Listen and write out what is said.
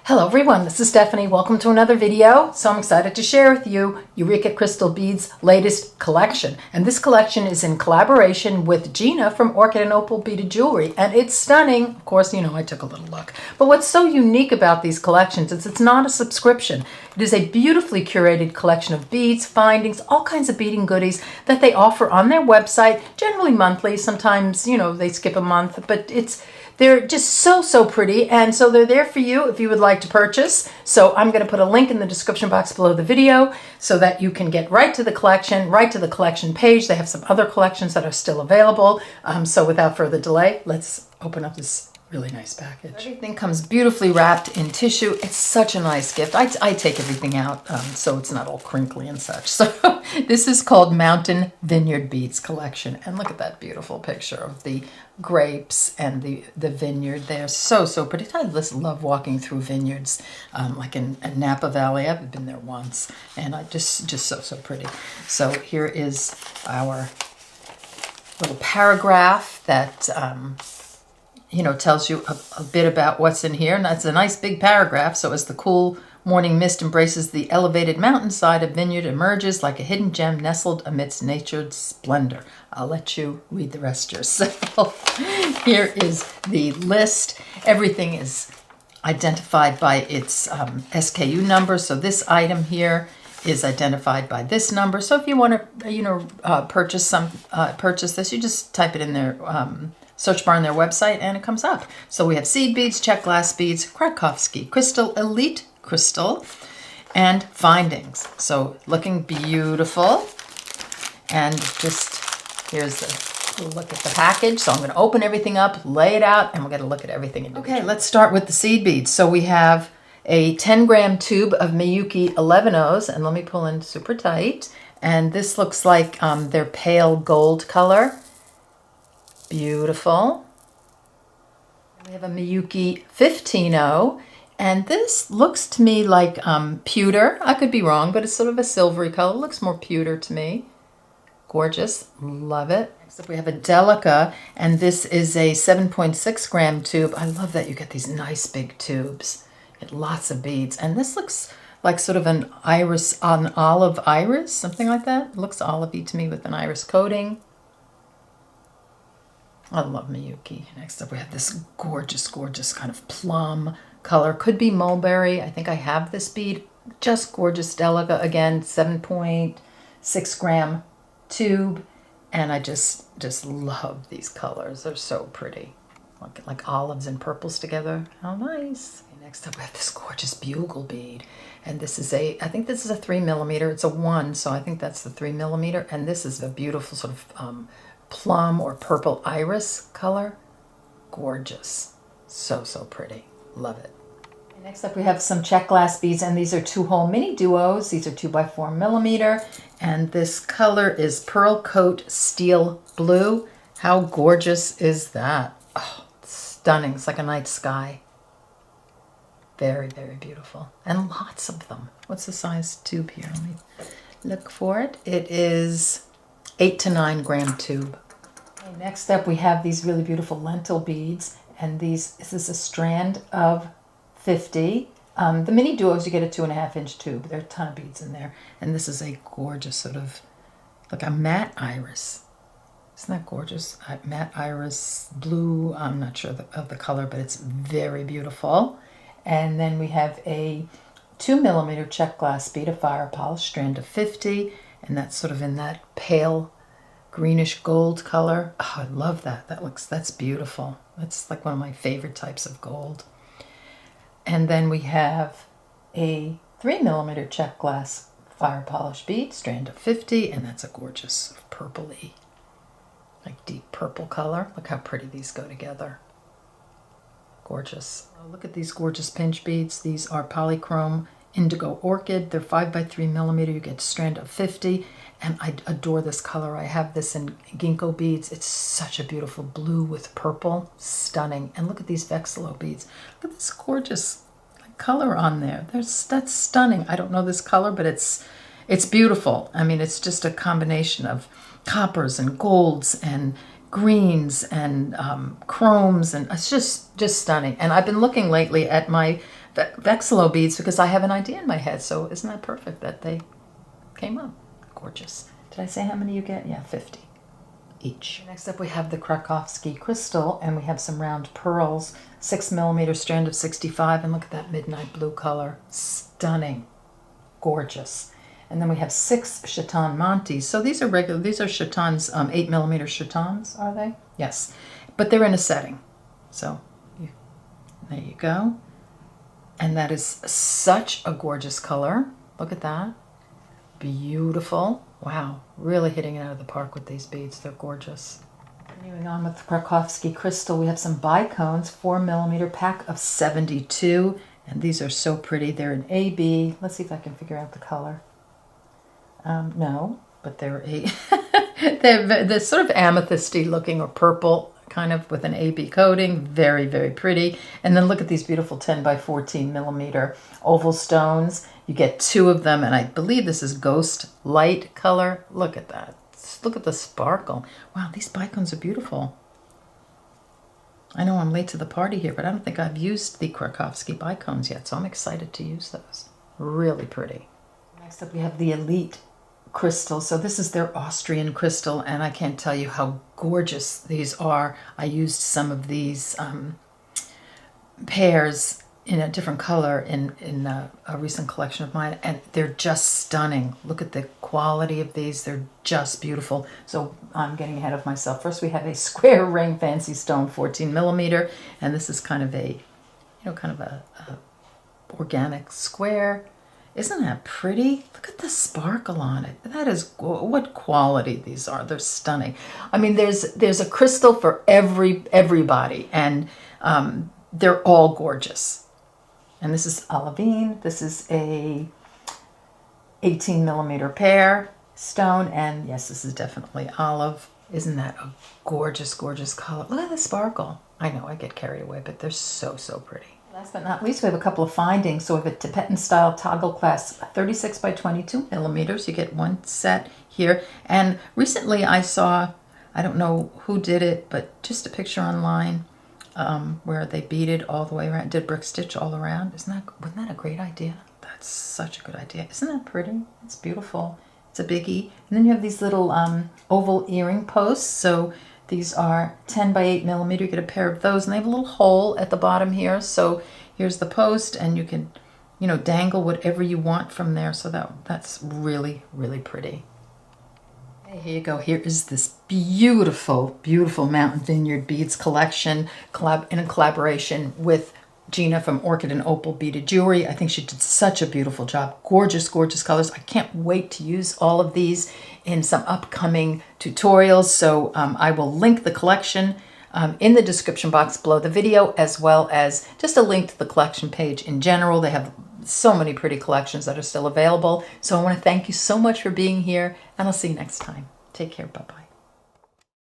Hello everyone, this is Stephanie. Welcome to another video. So I'm excited to share with you Eureka Crystal Beads' latest collection. And this collection is in collaboration with Gina from Orchid and Opal Beaded Jewelry. And it's stunning. Of course, you know, I took a little look. But what's so unique about these collections is it's not a subscription. It is a beautifully curated collection of beads, findings, all kinds of beading goodies that they offer on their website, generally monthly. Sometimes, you know, they skip a month, but they're just so pretty, and so they're there for you if you would like to purchase. So I'm going to put a link in the description box below the video so that you can get right to the collection page. They have some other collections that are still available. So without further delay, let's open up this really nice package. Everything comes beautifully wrapped in tissue. It's such a nice gift. I take everything out so it's not all crinkly and such. So this is called Mountain Vineyard Beads Collection. And look at that beautiful picture of the grapes and the vineyard there. So pretty. I just love walking through vineyards like in Napa Valley. I've been there once and I just so pretty. So here is our little paragraph that you know, tells you a bit about what's in here. And that's a nice big paragraph. So as the cool morning mist embraces the elevated mountainside, a vineyard emerges like a hidden gem nestled amidst nature's splendor. I'll let you read the rest yourself. Here is the list. Everything is identified by its SKU number. So this item here is identified by this number. So if you want to, you know, purchase this, you just type it in there. Search bar on their website and it comes up. So we have seed beads, check glass beads, Krakowski crystal, elite crystal, and findings. So looking beautiful. And just here's a look at the package. So I'm going to open everything up, lay it out, and we're going to look at everything individually. Okay, let's start with the seed beads. So we have a 10-gram tube of Miyuki 11Os, and let me pull in super tight. And this looks like their pale gold color. Beautiful. We have a Miyuki 15O, and this looks to me like pewter. I could be wrong, but it's sort of a silvery color. It looks more pewter to me. Gorgeous. Love it. Next up we have a Delica, and this is a 7.6 gram tube. I love that you get these nice big tubes. You get lots of beads, and this looks like sort of an olive iris, something like that. It looks olivey to me with an iris coating. I love Miyuki. Next up we have this gorgeous kind of plum color. Could be mulberry. I think I have this bead. Just gorgeous Delica. Again, 7.6 gram tube. And I just love these colors. They're so pretty. Like olives and purples together. How nice. Okay, next up we have this gorgeous bugle bead. And this is I think this is a 3 millimeter. It's a 1, so I think that's the 3 millimeter. And this is a beautiful sort of plum or purple iris color. Gorgeous. So pretty. Love it. Okay, next up we have some check glass beads, and these are 2-hole mini duos. These are 2 by 4 millimeter, and this color is Pearl Coat Steel Blue. How gorgeous is that? Oh, stunning. It's like a night sky. Very beautiful. And lots of them. What's the size tube here? Let me look for it. It is 8 to 9 gram tube. Okay, next up we have these really beautiful lentil beads, and this is a strand of 50. The mini duos, you get a 2.5 inch tube. There are a ton of beads in there, and this is a gorgeous sort of like a matte iris. Isn't that gorgeous? Matte iris blue. I'm not sure of the color, but it's very beautiful. And then we have a 2 millimeter check glass bead, a fire polish strand of 50. And that's sort of in that pale greenish gold color. Oh, I love that. That's beautiful. That's like one of my favorite types of gold. And then we have a 3 millimeter check glass fire polish bead, strand of 50, and that's a gorgeous purpley, like deep purple color. Look how pretty these go together. Gorgeous. Oh, look at these gorgeous pinch beads. These are polychrome Indigo Orchid. They're 5 by 3 millimeter. You get strand of 50, and I adore this color. I have this in ginkgo beads. It's such a beautiful blue with purple. Stunning. And look at these vexillo beads. Look at this gorgeous color on there. That's stunning. I don't know this color, but it's beautiful. I mean, it's just a combination of coppers and golds and greens and chromes, and it's just stunning. And I've been looking lately at my Vexillo beads because I have an idea in my head. So isn't that perfect that they came up? Gorgeous. Did I say how many you get? Yeah, 50 each. Next up we have the Krakowski crystal, and we have some round pearls, 6mm strand of 65, and look at that midnight blue color. Stunning. Gorgeous. And then we have 6 Chaton Montes. So these are regular, these are Chatons, 8mm Chatons, are they? Yes. But they're in a setting. So there you go. And that is such a gorgeous color. Look at that. Beautiful. Wow. Really hitting it out of the park with these beads. They're gorgeous. Continuing on with the Krakowski crystal, we have some bicones, 4mm pack of 72. And these are so pretty. They're an AB. Let's see if I can figure out the color. No, but they're they're sort of amethysty looking, or purple kind of, with an AB coating. Very, very pretty. And then look at these beautiful 10 by 14mm oval stones. You get 2 of them, and I believe this is Ghost Light color. Look at that. Look at the sparkle. Wow, these bicones are beautiful. I know I'm late to the party here, but I don't think I've used the Krakowski bicones yet, so I'm excited to use those. Really pretty. Next up we have the Elite crystal. So this is their Austrian crystal, and I can't tell you how gorgeous these are. I used some of these pairs in a different color in a recent collection of mine, and they're just stunning. Look at the quality of these. They're just beautiful. So I'm getting ahead of myself. First we have a square ring fancy stone, 14mm, and this is kind of a, kind of a organic square. Isn't that pretty? Look at the sparkle on it. That is, what quality these are. They're stunning. I mean, there's a crystal for everybody, and they're all gorgeous. And this is olivine. This is a 18mm pear stone, and yes, this is definitely olive. Isn't that a gorgeous, gorgeous color? Look at the sparkle. I know I get carried away, but they're so, so pretty. Last but not least, we have a couple of findings. So we have a Tibetan style toggle clasp, 36 by 22mm. You get one set here. And recently I saw, I don't know who did it, but just a picture online where they beaded all the way around, did brick stitch all around. Wasn't that a great idea? That's such a good idea. Isn't that pretty? It's beautiful. It's a biggie. And then you have these little oval earring posts. So these are 10 by 8mm. You get a pair of those, and they have a little hole at the bottom here. So here's the post, and you can, dangle whatever you want from there. So that's really, really pretty. Hey, here you go. Here is this beautiful, beautiful Mountain Vineyard beads collection in a collaboration with Gina from Orchid and Opal Beaded Jewelry. I think she did such a beautiful job. Gorgeous, gorgeous colors. I can't wait to use all of these in some upcoming tutorials. So I will link the collection in the description box below the video, as well as just a link to the collection page in general. They have so many pretty collections that are still available. So I want to thank you so much for being here, and I'll see you next time. Take care. Bye-bye.